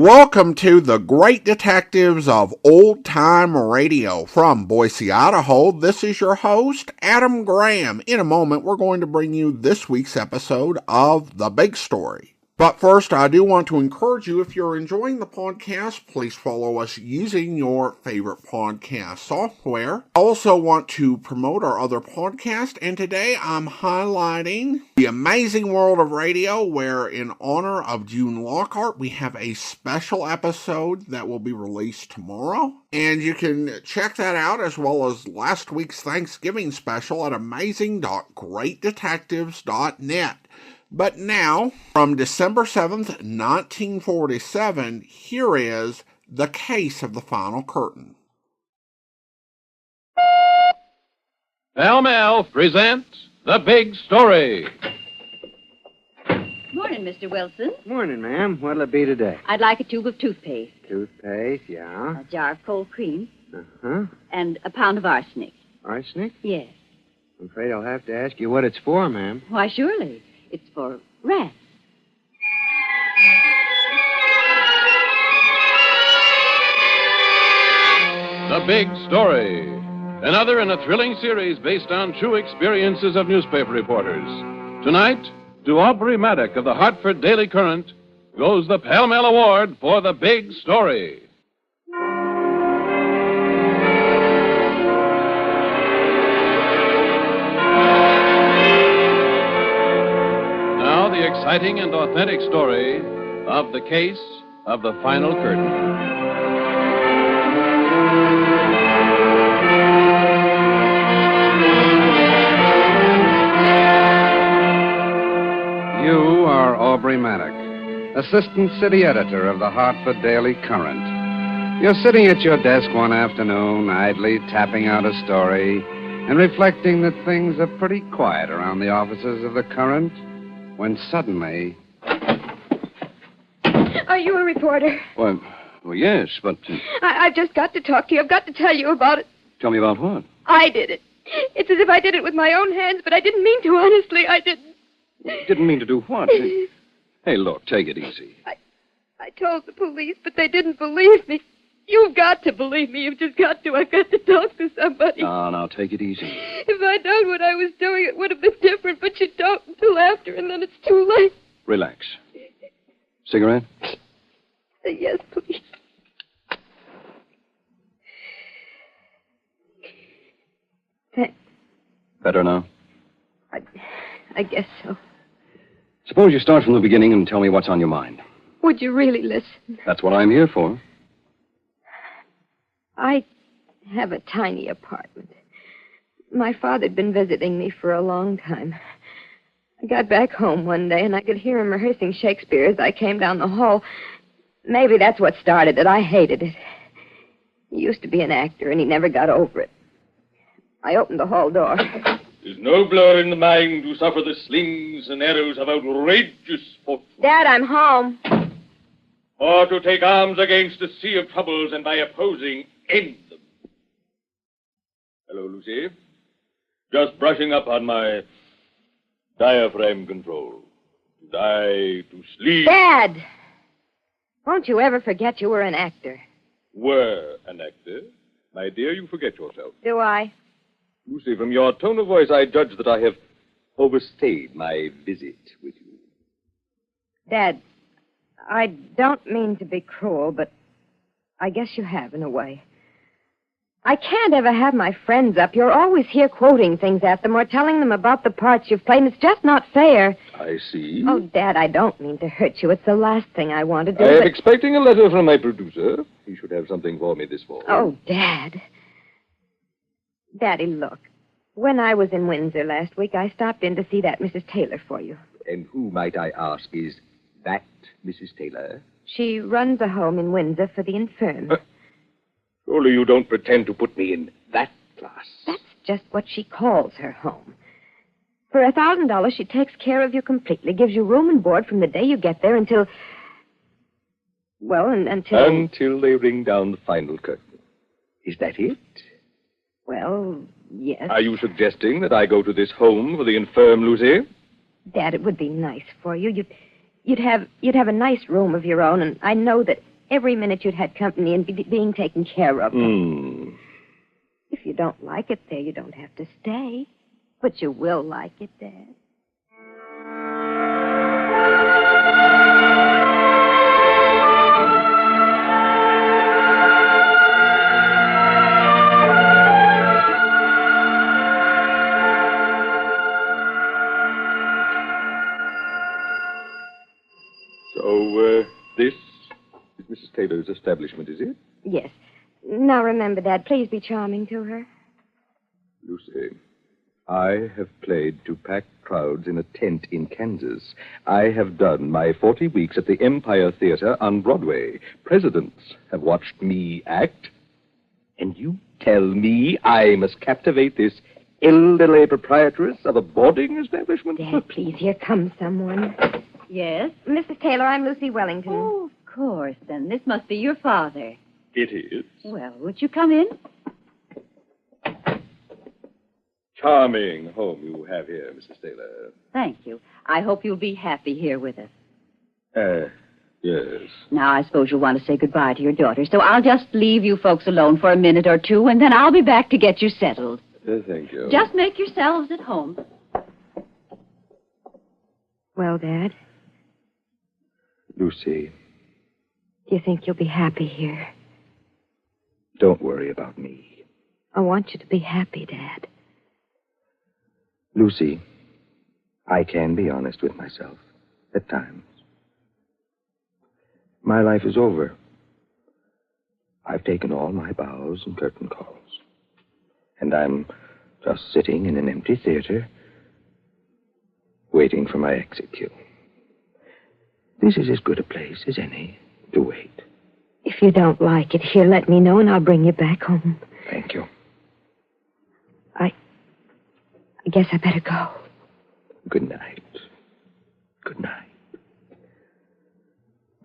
Welcome to the Great Detectives of Old Time Radio from Boise, Idaho. This is your host, Adam Graham. In a moment, we're going to bring you this week's episode of The Big Story. But first, I do want to encourage you, if you're enjoying the podcast, please follow us using your favorite podcast software. I also want to promote our other podcast, and today I'm highlighting The Amazing World of Radio, where in honor of June Lockhart, we have a special episode that will be released tomorrow. And you can check that out, as well as last week's Thanksgiving special at amazing.greatdetectives.net. But now, from December 7th, 1947, here is The Case of the Final Curtain. Pell-Mell presents The Big Story. Morning, Mr. Wilson. Morning, ma'am. What'll it be today? I'd like a tube of toothpaste. Toothpaste, yeah. A jar of cold cream. Uh-huh. And a pound of arsenic. Arsenic? Yes. I'm afraid I'll have to ask you what it's for, ma'am. Why, surely. It's for rats. The Big Story. Another in a thrilling series based on true experiences of newspaper reporters. Tonight, to Aubrey Maddock of the Hartford Daily Current goes the Pell-Mell Award for The Big Story. Now, the exciting and authentic story of the case of the final curtain. You are Aubrey Maddock, assistant city editor of the Hartford Daily Current. You're sitting at your desk one afternoon, idly tapping out a story and reflecting that things are pretty quiet around the offices of the Current, when suddenly... Are you a reporter? Well, yes, but... I've just got to talk to you. I've got to tell you about it. Tell me about what? I did it. It's as if I did it with my own hands, but I didn't mean to, honestly. I didn't. Didn't mean to do what? Hey, look, take it easy. I told the police, but they didn't believe me. You've got to believe me. You've just got to. I've got to talk to somebody. Now, take it easy. If I'd known what I was doing, it would have been different, but you don't until after, and then it's too late. Relax. Cigarette? Yes, please. Thanks. Better now? I guess so. Suppose you start from the beginning and tell me what's on your mind. Would you really listen? That's what I'm here for. I have a tiny apartment. My father'd been visiting me for a long time. I got back home one day, and I could hear him rehearsing Shakespeare as I came down the hall. Maybe that's what started it. I hated it. He used to be an actor, and he never got over it. I opened the hall door. Is nobler in the mind to suffer the slings and arrows of outrageous fortune. Dad, I'm home. Or to take arms against a sea of troubles and by opposing end them. Hello, Lucy. Just brushing up on my diaphragm control. Die to sleep. Dad! Won't you ever forget you were an actor? Were an actor? My dear, you forget yourself. Do I? Lucy, from your tone of voice, I judge that I have overstayed my visit with you. Dad, I don't mean to be cruel, but I guess you have, in a way. I can't ever have my friends up. You're always here quoting things at them or telling them about the parts you've played, and it's just not fair. I see. Oh, Dad, I don't mean to hurt you. It's the last thing I want to do. I am expecting a letter from my producer. He should have something for me this fall. Oh, Dad. Daddy, look. When I was in Windsor last week, I stopped in to see that Mrs. Taylor for you. And who, might I ask, is that Mrs. Taylor? She runs a home in Windsor for the infirm. Surely you don't pretend to put me in that class. That's just what she calls her home. For $1,000, she takes care of you completely, gives you room and board from the day you get there until... Well, until... Until they ring down the final curtain. Is that it? Well, yes. Are you suggesting that I go to this home for the infirm, Lucy? Dad, it would be nice for you. You'd have a nice room of your own, and I know that every minute you'd had company and being taken care of. If you don't like it there, you don't have to stay. But you will like it, Dad. So, this is Mrs. Taylor's establishment, is it? Yes. Now remember, Dad, please be charming to her. Lucy, I have played to packed crowds in a tent in Kansas. I have done my 40 weeks at the Empire Theater on Broadway. Presidents have watched me act. And you tell me I must captivate this elderly proprietress of a boarding establishment? Dad, please, here comes someone. Yes? Mrs. Taylor, I'm Lucy Wellington. Oh, of course, then. This must be your father. It is. Well, would you come in? Charming home you have here, Mrs. Taylor. Thank you. I hope you'll be happy here with us. Yes. Now, I suppose you'll want to say goodbye to your daughter, so I'll just leave you folks alone for a minute or two, and then I'll be back to get you settled. Thank you. Just make yourselves at home. Well, Dad, Lucy, do you think you'll be happy here? don't worry about me. I want you to be happy, Dad. Lucy, I can be honest with myself at times. My life is over. I've taken all my bows and curtain calls. And I'm just sitting in an empty theater, waiting for my exit cue. This is as good a place as any to wait. If you don't like it here, let me know and I'll bring you back home. Thank you. I guess I better go. Good night. Good night.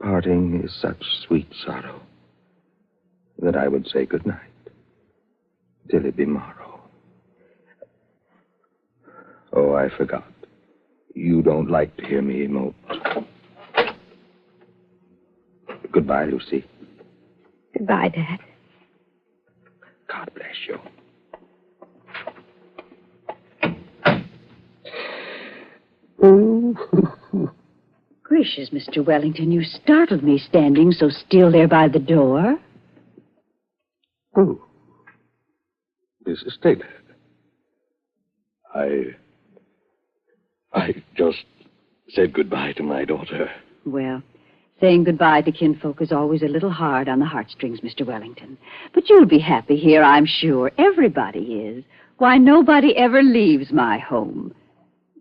Parting is such sweet sorrow that I would say good night till it be morrow. Oh, I forgot. You don't like to hear me emote. Goodbye, Lucy. Goodbye, Dad. God bless you. Gracious, Mr. Wellington, you startled me standing so still there by the door. Oh, Mrs. Taylor. I just said goodbye to my daughter. Well, saying goodbye to kinfolk is always a little hard on the heartstrings, Mr. Wellington. But you'll be happy here, I'm sure. Everybody is. Why, nobody ever leaves my home.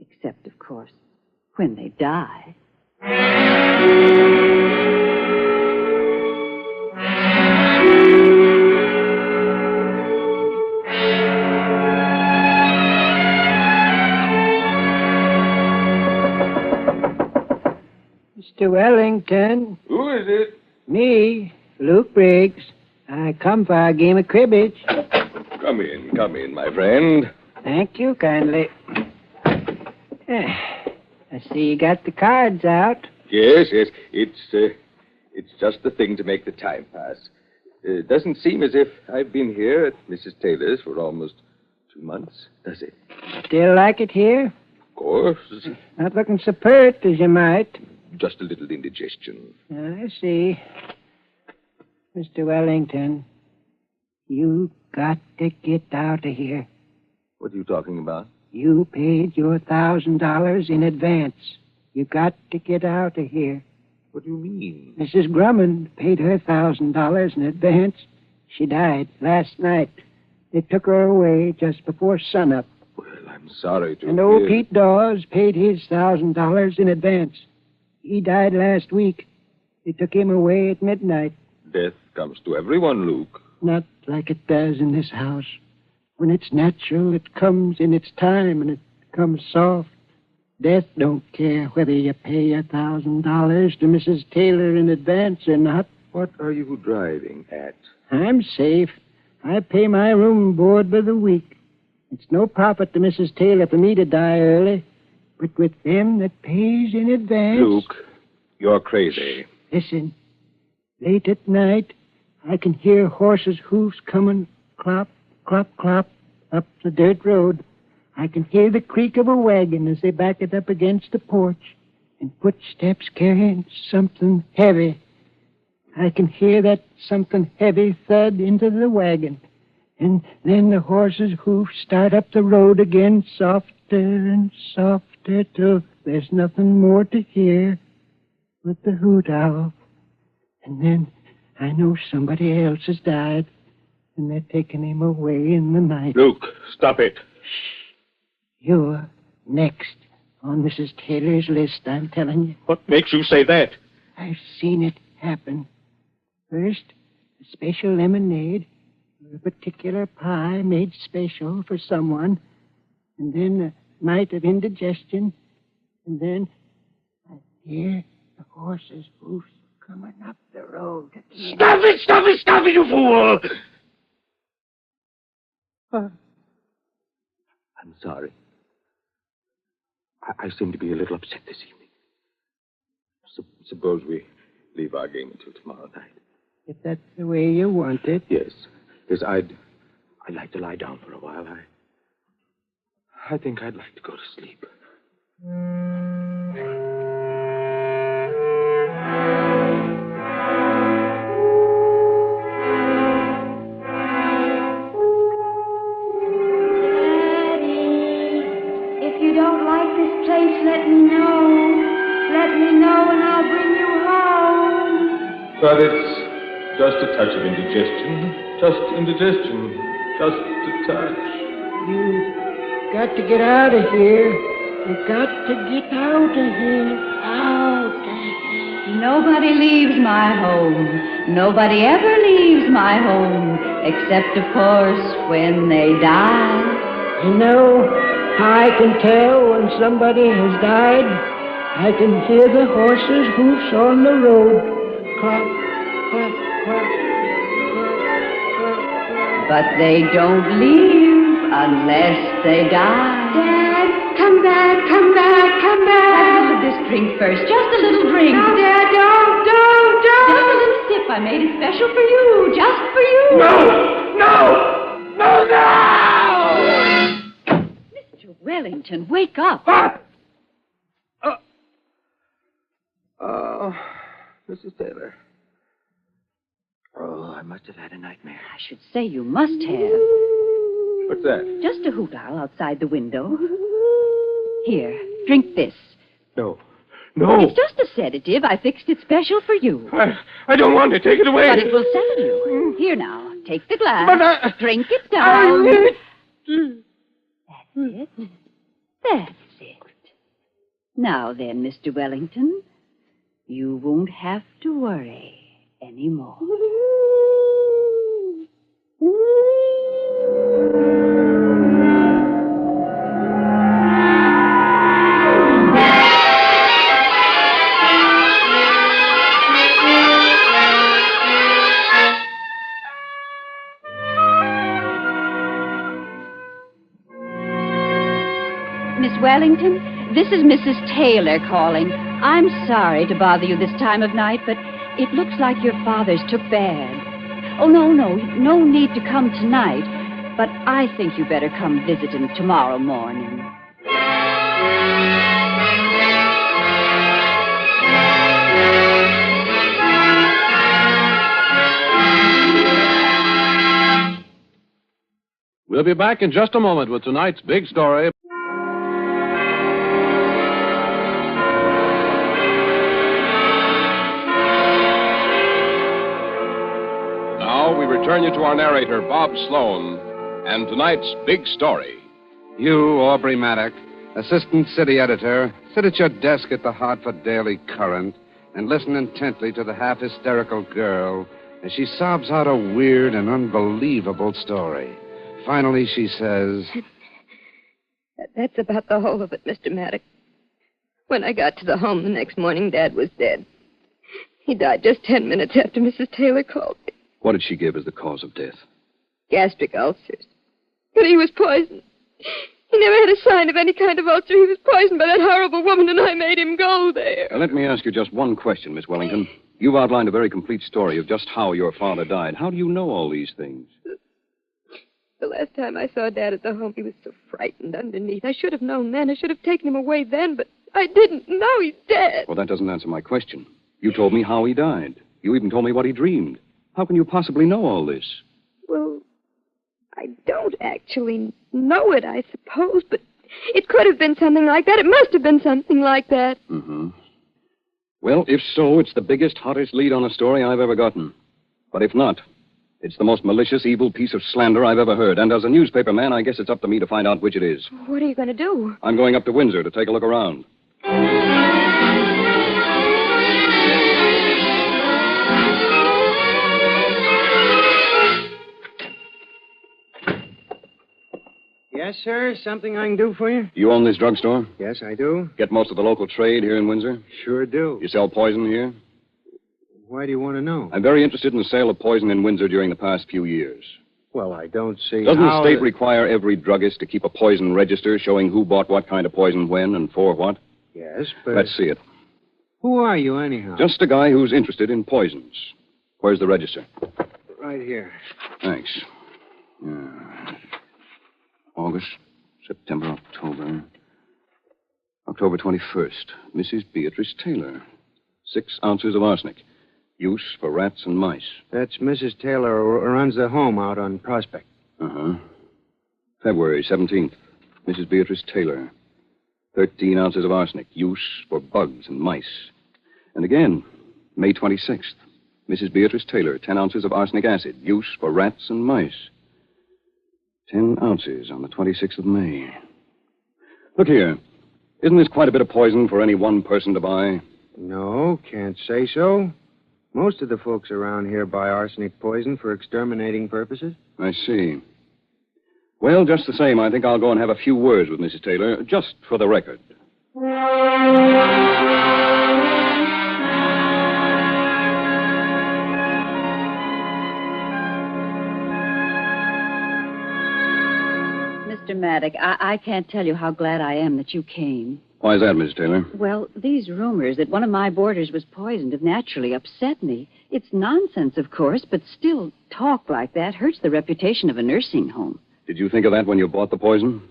Except, of course, when they die. Mr. Wellington. Who is it? Me, Luke Briggs. I come for a game of cribbage. Come in, my friend. Thank you kindly. I see you got the cards out. Yes. It's just the thing to make the time pass. It doesn't seem as if I've been here at Mrs. Taylor's for almost 2 months, does it? Still like it here? Of course. Not looking so pert as you might. Just a little indigestion. I see. Mr. Wellington, you got to get out of here. What are you talking about? You paid your $1,000 in advance. You got to get out of here. What do you mean? Mrs. Grumman paid her $1,000 in advance. She died last night. They took her away just before sunup. Well, I'm sorry to And old hear... Pete Dawes paid his $1,000 in advance. He died last week. They took him away at midnight. Death comes to everyone, Luke. Not like it does in this house. When it's natural, it comes in its time, and it comes soft. Death don't care whether you pay $1,000 to Mrs. Taylor in advance or not. What are you driving at? I'm safe. I pay my room and board by the week. It's no profit to Mrs. Taylor for me to die early. But with them that pays in advance... Luke, you're crazy. Listen. Late at night, I can hear horses' hoofs coming clop, clop, clop up the dirt road. I can hear the creak of a wagon as they back it up against the porch, and footsteps carrying something heavy. I can hear that something heavy thud into the wagon, and then the horses' hoofs start up the road again, softer and softer, till there's nothing more to hear but the hoot owl. And then I know somebody else has died, and they're taking him away in the night. Luke, stop it. You're next on Mrs. Taylor's list, I'm telling you. What makes you say that? I've seen it happen. First, a special lemonade, or a particular pie made special for someone, and then a night of indigestion, and then I hear the horse's hoofs coming up the road. Stop it! Stop it! Stop it, you fool! I'm sorry. I seem to be a little upset this evening. Suppose we leave our game until tomorrow night. If that's the way you want it. Yes. Yes, I'd like to lie down for a while. I think I'd like to go to sleep. Let me know. Let me know and I'll bring you home. But it's just a touch of indigestion. Just indigestion. Just a touch. You got to get out of here. You got to get out of here. Out of here. Nobody leaves my home. Nobody ever leaves my home. Except, of course, when they die. You know, I can tell when somebody has died. I can hear the horses' hoofs on the road. Clop, clop, clop, clop, clop. But they don't leave unless they die. Dad, come back, come back, come back. Have a little of this drink first. Just a little drink. No, Dad, don't. Just a little sip. I made it special for you. Just for you. No! Wellington, wake up. Mrs. Taylor. Oh, I must have had a nightmare. I should say you must have. What's that? Just a hoot owl outside the window. Here, drink this. No. It's just a sedative. I fixed it special for you. I don't want to take it away. But it will settle you. Here now, take the glass. But drink it down. That's it. That's it. Now then, Mr. Wellington, you won't have to worry anymore. Miss Wellington, this is Mrs. Taylor calling. I'm sorry to bother you this time of night, but it looks like your father's took bad. Oh, no need to come tonight, but I think you better come visit him tomorrow morning. We'll be back in just a moment with tonight's big story. Now we return you to our narrator, Bob Sloan, and tonight's big story. You, Aubrey Maddock, assistant city editor, sit at your desk at the Hartford Daily Current and listen intently to the half-hysterical girl as she sobs out a weird and unbelievable story. Finally, she says... That's about the whole of it, Mr. Maddock. When I got to the home the next morning, Dad was dead. He died just 10 minutes after Mrs. Taylor called me. What did she give as the cause of death? Gastric ulcers. But he was poisoned. He never had a sign of any kind of ulcer. He was poisoned by that horrible woman, and I made him go there. Now, let me ask you just one question, Miss Wellington. You've outlined a very complete story of just how your father died. How do you know all these things? The last time I saw Dad at the home, he was so frightened underneath. I should have known then. I should have taken him away then, but I didn't. Now he's dead. Well, that doesn't answer my question. You told me how he died. You even told me what he dreamed. How can you possibly know all this? Well, I don't actually know it, I suppose, but it could have been something like that. It must have been something like that. Mm-hmm. Well, if so, it's the biggest, hottest lead on a story I've ever gotten. But if not, it's the most malicious, evil piece of slander I've ever heard. And as a newspaper man, I guess it's up to me to find out which it is. What are you going to do? I'm going up to Windsor to take a look around. Yes, sir. Something I can do for you? You own this drugstore? Yes, I do. Get most of the local trade here in Windsor? Sure do. You sell poison here? Why do you want to know? I'm very interested in the sale of poison in Windsor during the past few years. Well, I don't see Doesn't how... the state require every druggist to keep a poison register showing who bought what kind of poison when and for what? Yes, but... Let's see it. Who are you, anyhow? Just a guy who's interested in poisons. Where's the register? Right here. Thanks. August, September, October. October 21st. Mrs. Beatrice Taylor. 6 ounces of arsenic. Use for rats and mice. That's Mrs. Taylor who runs the home out on Prospect. Uh-huh. February 17th. Mrs. Beatrice Taylor. 13 ounces of arsenic. Use for bugs and mice. And again, May 26th. Mrs. Beatrice Taylor. 10 ounces of arsenic acid. Use for rats and mice. 10 ounces on the 26th of May. Look here. Isn't this quite a bit of poison for any one person to buy? No, can't say so. Most of the folks around here buy arsenic poison for exterminating purposes. I see. Well, just the same, I think I'll go and have a few words with Mrs. Taylor, just for the record. Mr. Maddock, I can't tell you how glad I am that you came. Why is that, Mrs. Taylor? Well, these rumors that one of my boarders was poisoned have naturally upset me. It's nonsense, of course, but still, talk like that hurts the reputation of a nursing home. Did you think of that when you bought the poison?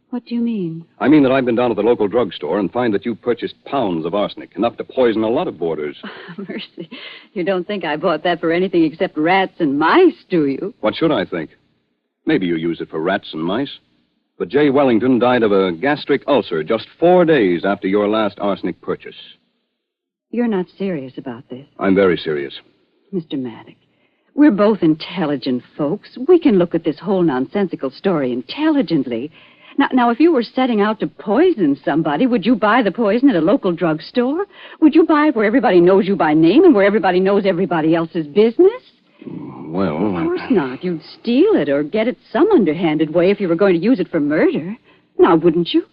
What do you mean? I mean that I've been down to the local drugstore and find that you purchased pounds of arsenic, enough to poison a lot of boarders. Mercy. You don't think I bought that for anything except rats and mice, do you? What should I think? Maybe you used it for rats and mice. But Jay Wellington died of a gastric ulcer just 4 days after your last arsenic purchase. You're not serious about this. I'm very serious. Mr. Maddock, we're both intelligent folks. We can look at this whole nonsensical story intelligently. Now, if you were setting out to poison somebody, would you buy the poison at a local drugstore? Would you buy it where everybody knows you by name and where everybody knows everybody else's business? Well... Of course not. You'd steal it or get it some underhanded way if you were going to use it for murder. Now, wouldn't you?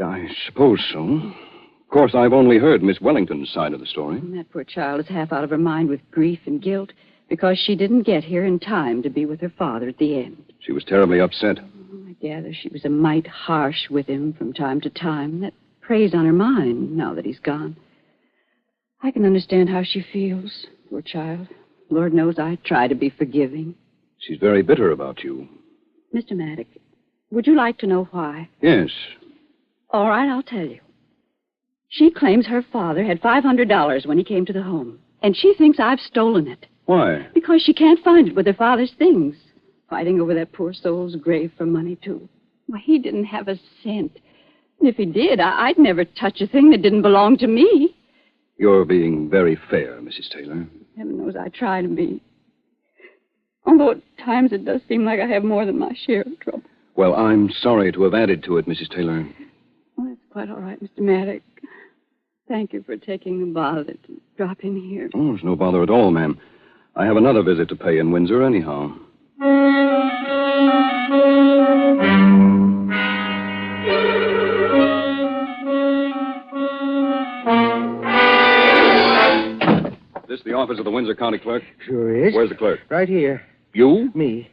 I suppose so. Of course, I've only heard Miss Wellington's side of the story. And that poor child is half out of her mind with grief and guilt because she didn't get here in time to be with her father at the end. She was terribly upset. I gather she was a mite harsh with him from time to time. That preys on her mind now that he's gone. I can understand how she feels, poor child. Lord knows I try to be forgiving. She's very bitter about you. Mr. Maddock, would you like to know why? Yes. All right, I'll tell you. She claims her father had $500 when he came to the home, and she thinks I've stolen it. Why? Because she can't find it with her father's things. Fighting over that poor soul's grave for money, too. Why, he didn't have a cent. And if he did, I'd never touch a thing that didn't belong to me. You're being very fair, Mrs. Taylor. Heaven knows I try to be. Although at times it does seem like I have more than my share of trouble. Well, I'm sorry to have added to it, Mrs. Taylor. Well, that's quite all right, Mr. Maddock. Thank you for taking the bother to drop in here. Oh, it's no bother at all, ma'am. I have another visit to pay in Windsor anyhow. This the office of the Windsor County Clerk? Sure is. Where's the clerk? Right here. You? Me.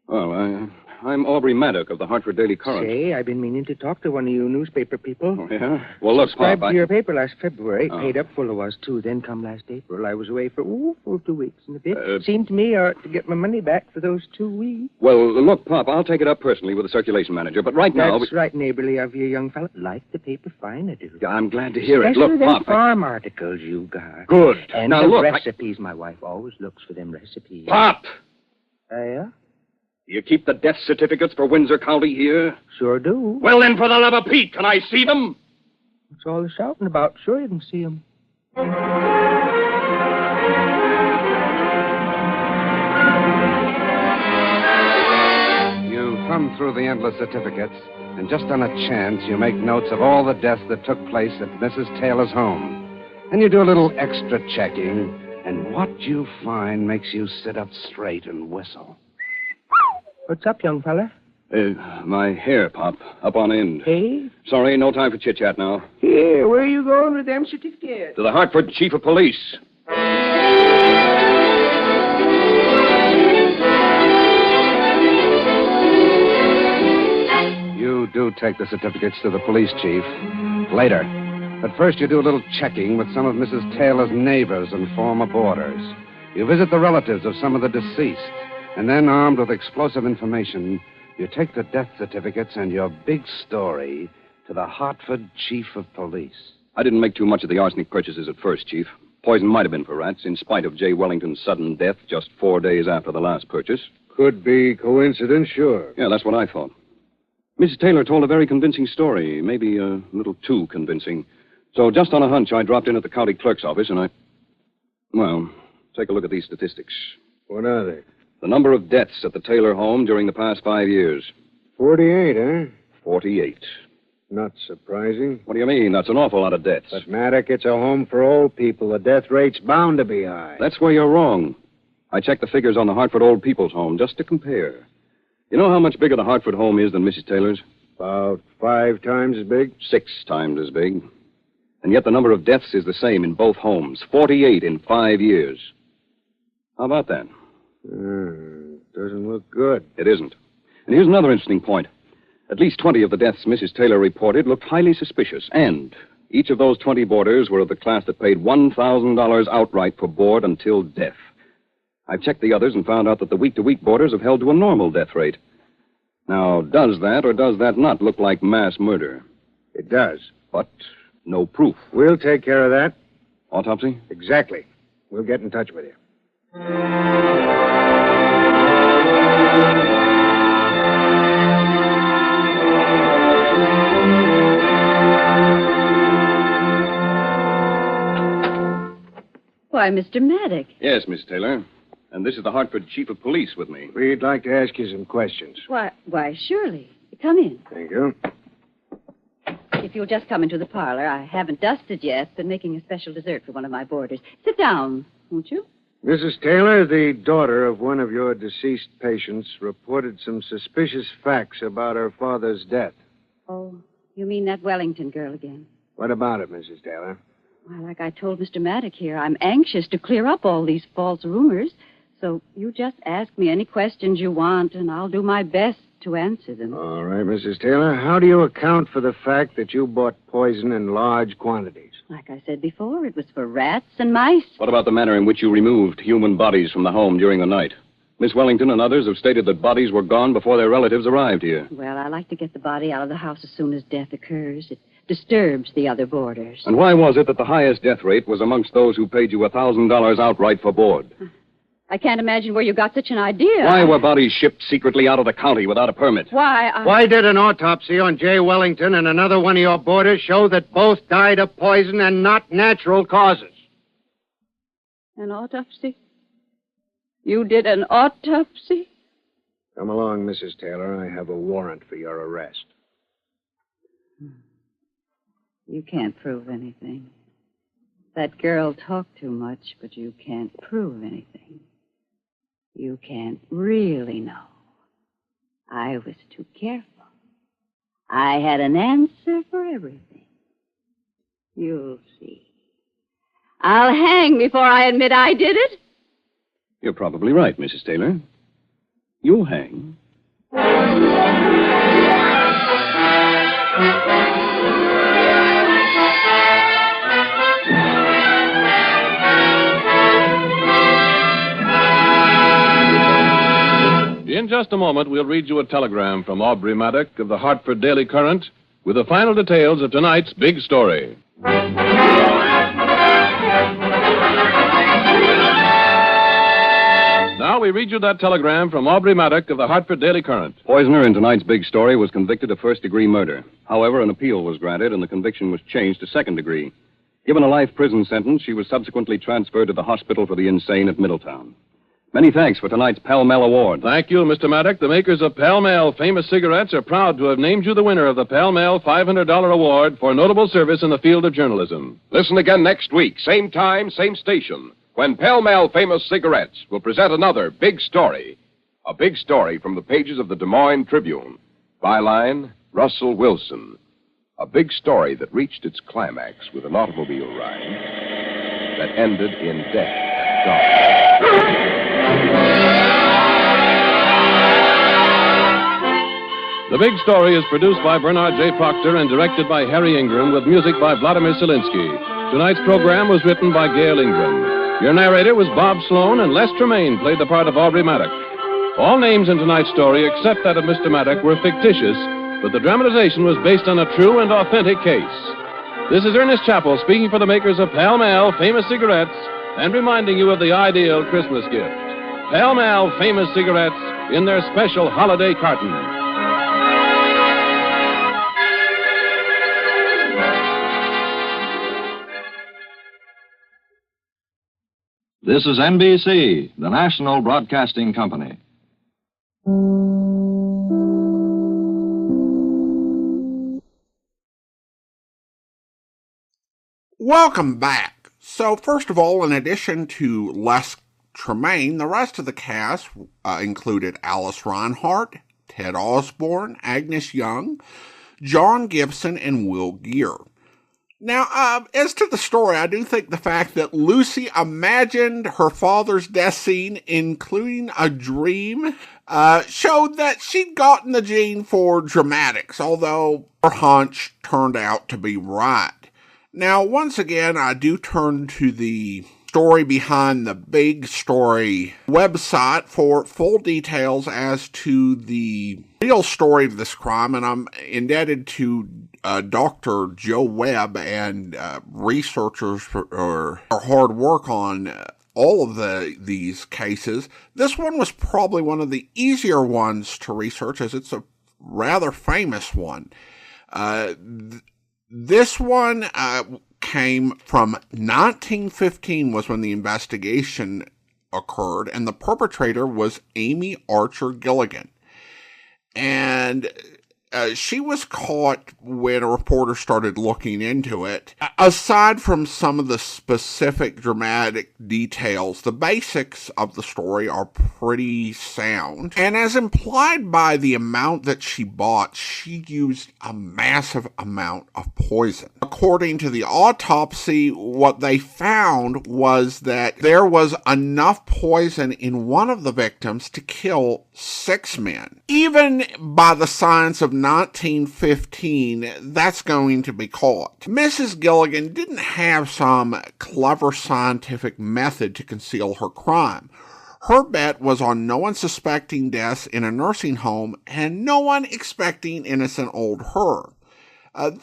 Well, I'm Aubrey Maddock of the Hartford Daily Current. Say, I've been meaning to talk to one of you newspaper people. Oh, yeah? Well, look, Subscribed Pop, to your paper last February. Oh. Paid up full I was, too. Then come last April. I was away for full 2 weeks and a bit. Uh, Seemed to me I ought to get my money back for those 2 weeks. Well, look, Pop, I'll take it up personally with the circulation manager, but right now... That's right, neighborly of you, young fella. Like the paper fine, I do. I'm glad to hear it. Especially Look, them Pop... farm articles you got. Good. And Now, the look... recipes. My wife always looks for them recipes. Pop! Yeah? You keep the death certificates for Windsor County here? Sure do. Well, then, for the love of Pete, can I see them? What's all the shouting about? Sure you can see them. You thumb through the endless certificates, and just on a chance, you make notes of all the deaths that took place at Mrs. Taylor's home. Then you do a little extra checking, and what you find makes you sit up straight and whistle. What's up, young fella? My hair, Pop, up on end. Hey? Sorry, no time for chit-chat now. Here, where are you going with them certificates? To the Hartford Chief of Police. You do take the certificates to the police chief. Later. But first you do a little checking with some of Mrs. Taylor's neighbors and former boarders. You visit the relatives of some of the deceased. And then, armed with explosive information, you take the death certificates and your big story to the Hartford Chief of Police. I didn't make too much of the arsenic purchases at first, Chief. Poison might have been for rats, in spite of J. Wellington's sudden death just 4 days after the last purchase. Could be coincidence, sure. Yeah, that's what I thought. Mrs. Taylor told a very convincing story, maybe a little too convincing. So just on a hunch, I dropped in at the county clerk's office and Well, take a look at these statistics. What are they? The number of deaths at the Taylor home during the past 5 years. 48, huh? 48. Not surprising. What do you mean? That's an awful lot of deaths. But, Maddock, it's a home for old people. The death rate's bound to be high. That's where you're wrong. I checked the figures on the Hartford Old People's Home just to compare. You know how much bigger the Hartford home is than Mrs. Taylor's? About 5 times as big? 6 times as big. And yet the number of deaths is the same in both homes. 48 in 5 years. How about that? Doesn't look good. It isn't. And here's another interesting point. At least 20 of the deaths Mrs. Taylor reported looked highly suspicious, and each of those 20 boarders were of the class that paid $1,000 outright for board until death. I've checked the others and found out that the week-to-week boarders have held to a normal death rate. Now, does that or does that not look like mass murder? It does. But no proof. We'll take care of that. Autopsy? Exactly. We'll get in touch with you. Why, Mr. Maddock. Yes, Miss Taylor. And this is the Hartford Chief of Police with me. We'd like to ask you some questions. Why, surely. Come in. Thank you. If you'll just come into the parlor. I haven't dusted yet, but making a special dessert for one of my boarders. Sit down, won't you? Mrs. Taylor, the daughter of one of your deceased patients, reported some suspicious facts about her father's death. Oh, you mean that Wellington girl again? What about it, Mrs. Taylor? Well, like I told Mr. Maddock here, I'm anxious to clear up all these false rumors. So you just ask me any questions you want, and I'll do my best to answer them. All right, Mrs. Taylor. How do you account for the fact that you bought poison in large quantities? Like I said before, it was for rats and mice. What about the manner in which you removed human bodies from the home during the night? Miss Wellington and others have stated that bodies were gone before their relatives arrived here. Well, I like to get the body out of the house as soon as death occurs. It disturbs the other boarders. And why was it that the highest death rate was amongst those who paid you $1,000 outright for board? I can't imagine where you got such an idea. Why were bodies shipped secretly out of the county without a permit? Why did an autopsy on J. Wellington and another one of your boarders show that both died of poison and not natural causes? An autopsy? You did an autopsy? Come along, Mrs. Taylor. I have a warrant for your arrest. You can't prove anything. That girl talked too much, but you can't prove anything. You can't really know. I was too careful. I had an answer for everything. You'll see. I'll hang before I admit I did it. You're probably right, Mrs. Taylor. You'll hang. In just a moment, we'll read you a telegram from Aubrey Maddock of the Hartford Daily Current with the final details of tonight's big story. Now we read you that telegram from Aubrey Maddock of the Hartford Daily Current. Poisoner in tonight's big story was convicted of first-degree murder. However, an appeal was granted and the conviction was changed to second degree. Given a life prison sentence, she was subsequently transferred to the Hospital for the Insane at Middletown. Many thanks for tonight's Pall Mall Award. Thank you, Mr. Maddock. The makers of Pall Mall Famous Cigarettes are proud to have named you the winner of the Pall Mall $500 Award for notable service in the field of journalism. Listen again next week, same time, same station, when Pall Mall Famous Cigarettes will present another big story. A big story from the pages of the Des Moines Tribune. Byline, Russell Wilson. A big story that reached its climax with an automobile ride that ended in death at dawn. The Big Story is produced by Bernard J. Proctor and directed by Harry Ingram with music by Vladimir Selinsky. Tonight's program was written by Gail Ingram. Your narrator was Bob Sloan, and Les Tremayne played the part of Aubrey Maddock. All names in tonight's story, except that of Mr. Maddock, were fictitious, but the dramatization was based on a true and authentic case. This is Ernest Chappell speaking for the makers of Pall Mall Famous Cigarettes and reminding you of the ideal Christmas gift. Pall Mall Famous Cigarettes in their special holiday carton. This is NBC, the national broadcasting company. Welcome back. So, first of all, in addition to Les Tremayne, the rest of the cast included Alice Reinhart, Ted Osborn, Agnes Young, John Gibson, and Will Geer. Now, as to the story, I do think the fact that Lucy imagined her father's death scene, including a dream, showed that she'd gotten the gene for dramatics, although her hunch turned out to be right. Now, once again, I do turn to the story behind the Big Story website for full details as to the real story of this crime, and I'm indebted to Dr. Joe Webb and researchers for hard work on all of these cases. This one was probably one of the easier ones to research, as it's a rather famous one. This one came from 1915 was when the investigation occurred, and the perpetrator was Amy Archer Gilligan. And she was caught when a reporter started looking into it. Aside from some of the specific dramatic details, the basics of the story are pretty sound. And as implied by the amount that she bought, she used a massive amount of poison. According to the autopsy, what they found was that there was enough poison in one of the victims to kill 6 men. Even by the science of 1915, that's going to be caught. Mrs. Gilligan didn't have some clever scientific method to conceal her crime. Her bet was on no one suspecting deaths in a nursing home and no one expecting innocent old her.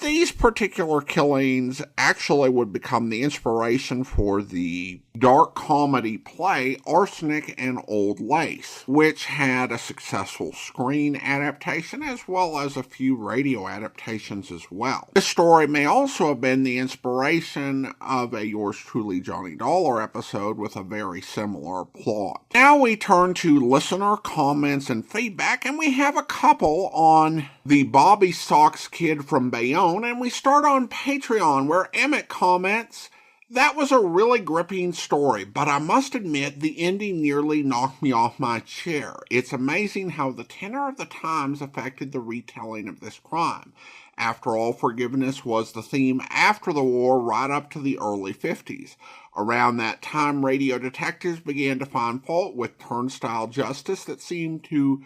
These particular killings actually would become the inspiration for the dark comedy play Arsenic and Old Lace, which had a successful screen adaptation as well as a few radio adaptations as well. This story may also have been the inspiration of a Yours Truly Johnny Dollar episode with a very similar plot. Now we turn to listener comments and feedback, and we have a couple on the Bobby Sox Kid from Bayonne, and we start on Patreon, where Emmett comments, "That was a really gripping story, but I must admit the ending nearly knocked me off my chair. It's amazing how the tenor of the times affected the retelling of this crime. After all, forgiveness was the theme after the war right up to the early 50s. Around that time, radio detectives began to find fault with turnstile justice that seemed to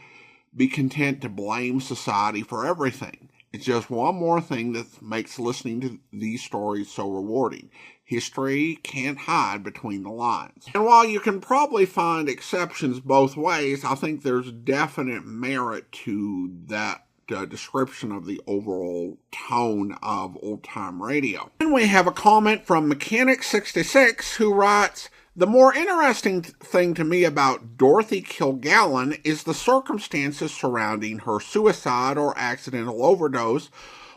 be content to blame society for everything. It's just one more thing that makes listening to these stories so rewarding. History can't hide between the lines. And while you can probably find exceptions both ways, I think there's definite merit to that description of the overall tone of old-time radio. And we have a comment from Mechanic66 who writes, "The more interesting thing to me about Dorothy Kilgallen is the circumstances surrounding her suicide or accidental overdose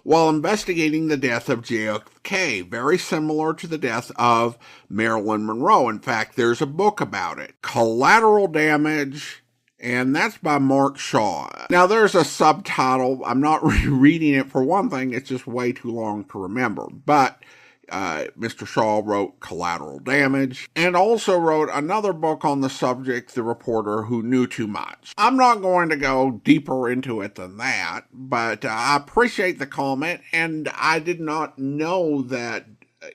while investigating the death of JFK, very similar to the death of Marilyn Monroe. In fact, there's a book about it, Collateral Damage, and that's by Mark Shaw. Now, there's a subtitle. I'm not reading it for one thing. It's just way too long to remember. But Mr. Shaw wrote Collateral Damage and also wrote another book on the subject, The Reporter Who Knew Too Much. I'm not going to go deeper into it than that, but I appreciate the comment, and I did not know that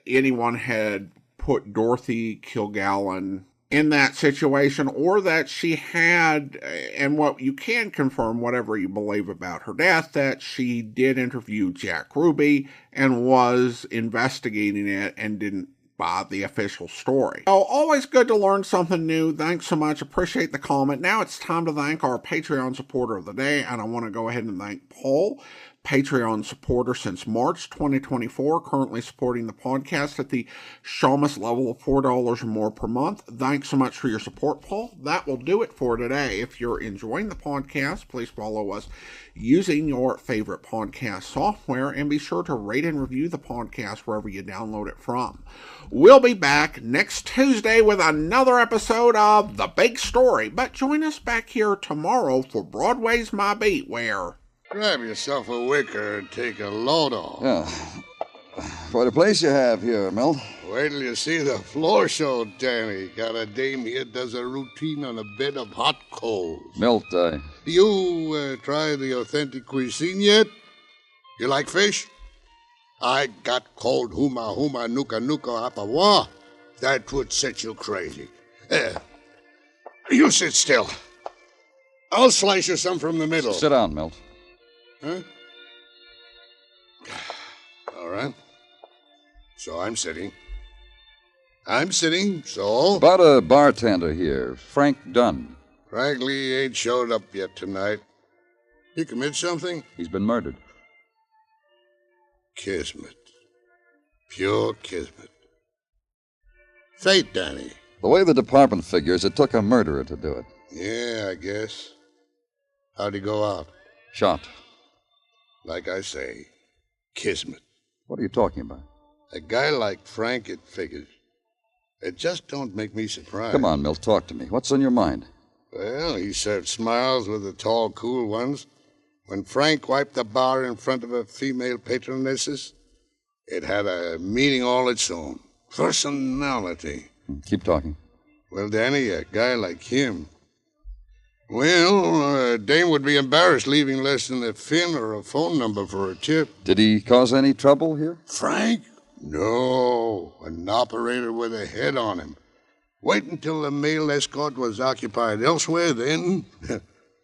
anyone had put Dorothy Kilgallen in that situation, or that she had, and what you can confirm, whatever you believe about her death, that she did interview Jack Ruby and was investigating it and didn't buy the official story. So, always good to learn something new. Thanks so much. Appreciate the comment. Now it's time to thank our Patreon supporter of the day, and I want to go ahead and thank Paul, Patreon supporter since March 2024, currently supporting the podcast at the Shamus level of $4 or more per month. Thanks so much for your support, Paul. That will do it for today. If you're enjoying the podcast, please follow us using your favorite podcast software, and be sure to rate and review the podcast wherever you download it from. We'll be back next Tuesday with another episode of The Big Story, but join us back here tomorrow for Broadway's My Beat, where... Grab yourself a wicker and take a load off. Yeah. Quite a place you have here, Milt. Wait till you see the floor show, Danny. Got a dame here does a routine on a bed of hot coals. Milt, You try the authentic cuisine yet? You like fish? I got cold huma huma nuka nuka apawa. That would set you crazy. You sit still. I'll slice you some from the middle. Sit down, Milt. Huh? All right. So I'm sitting, so... About a bartender here, Frank Dunn. Frankly, he ain't showed up yet tonight. He commit something? He's been murdered. Kismet. Pure kismet. Fate, Danny. The way the department figures, it took a murderer to do it. Yeah, I guess. How'd he go out? Shot. Like I say, kismet. What are you talking about? A guy like Frank, it figures. It just don't make me surprised. Come on, Milt, talk to me. What's on your mind? Well, he served smiles with the tall, cool ones. When Frank wiped the bar in front of her female patronesses, it had a meaning all its own. Personality. Keep talking. Well, Danny, a guy like him... Well, a dame would be embarrassed leaving less than a fin or a phone number for a tip. Did he cause any trouble here? Frank? No. An operator with a head on him. Wait until the male escort was occupied elsewhere, then...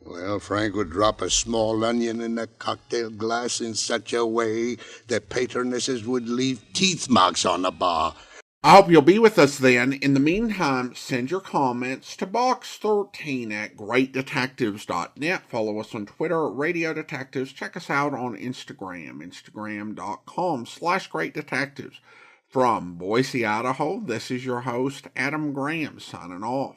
Well, Frank would drop a small onion in a cocktail glass in such a way that patronesses would leave teeth marks on the bar. I hope you'll be with us then. In the meantime, send your comments to box13 at greatdetectives.net. Follow us on Twitter at Radio Detectives. Check us out on Instagram, instagram.com/greatdetectives. From Boise, Idaho, this is your host, Adam Graham, signing off.